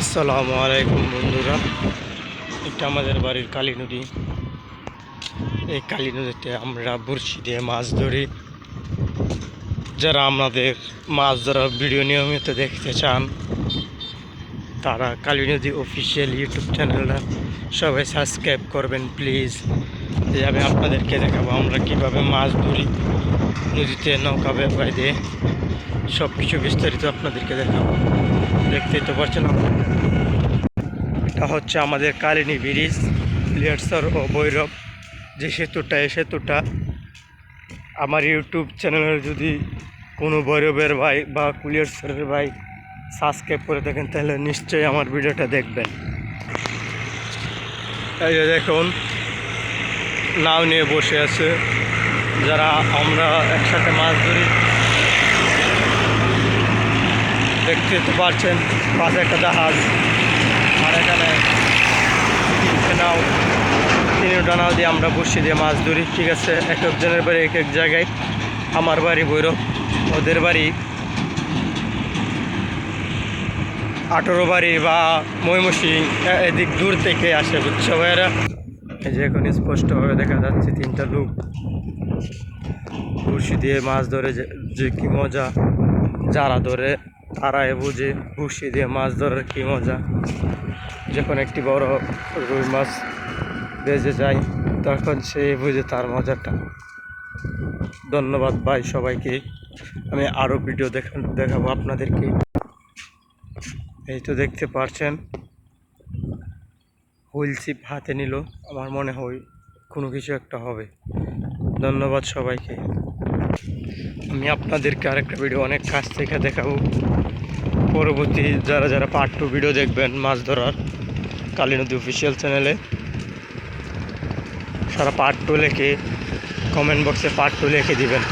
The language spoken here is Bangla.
আসসালামু আলাইকুম বন্ধুরা, এটা আমাদের বাড়ির কালী নদী। এই কালী নদীতে আমরা বড়শি দিয়ে মাছ ধরি। যারা আমাদের মাছ ধরার ভিডিও নিয়মিত দেখতে চান তারা কালী নদী অফিসিয়াল ইউটিউব চ্যানেলটা সবাই সাবস্ক্রাইব করবেন প্লিজ। আমি আপনাদেরকে দেখাবো আমরা কীভাবে মাছ ধরি, নদীতে নৌকা বেঁধে সব কিছু বিস্তারিত আপনাদেরকে দেখাবো। দেখতেই তো পারছেন, এটা হচ্ছে আমাদের কালিনী ব্রিজ, লিয়ারসর ও ভৈরব যে সেতুটা, এই সেতুটা আমার ইউটিউব চ্যানেলের যদি কোনো ভৈরবের ভাই বা কুলিয়ারসরের ভাই সাবস্ক্রাইব করে থাকেন তাহলে নিশ্চয়ই আমার ভিডিওটা দেখবেন। এই যে দেখুন, নাও নিয়ে বসে আছে যারা আমরা একসাথে মাছ ধরি। দেখতে তো পারছেন পাশে একটা জাহাজ, আর এখানে নাও, তিনটা নাও দিয়ে আমরা বসে দিয়ে মাছ ধরি। ঠিক আছে, এক একজনের বাড়ি এক এক জায়গায়। আমার বাড়ি ভৈরব, ওদের বাড়ি 18 বাড়ি বা ময়মনসিং, এদিক দূর থেকে আসে, বুঝছো ভাইয়েরা। এই যে এখন স্পষ্টভাবে দেখা যাচ্ছে তিনটা লোক বড়শি দিয়ে মাছ ধরে, যে কি মজা। যারা ধরে তারাই বুঝে বড়শি দিয়ে মাছ ধরার কি মজা। যখন একটি বড় রুই মাছ বেজে যায় তখন সে বুঝে তার মজাটা। ধন্যবাদ ভাই সবাইকে। আমি আরও ভিডিও দেখাবো আপনাদেরকে। এই তো দেখতে পারছেন হুইল ছিপ হাতে নিল, আমার মনে হয় কোনো কিছু একটা হবে। ধন্যবাদ সবাইকে। আমি আপনাদেরকে আরেকটা ভিডিও অনেক কাছ থেকে দেখাবো। পরবর্তী যারা যারা পার্ট 2 ভিডিও দেখবেন মাছ ধরার কালী নদী অফিসিয়াল চ্যানেলে, সারা পার্ট 2 লিখে কমেন্ট বক্সে পার্ট 2 লিখে দিবেন।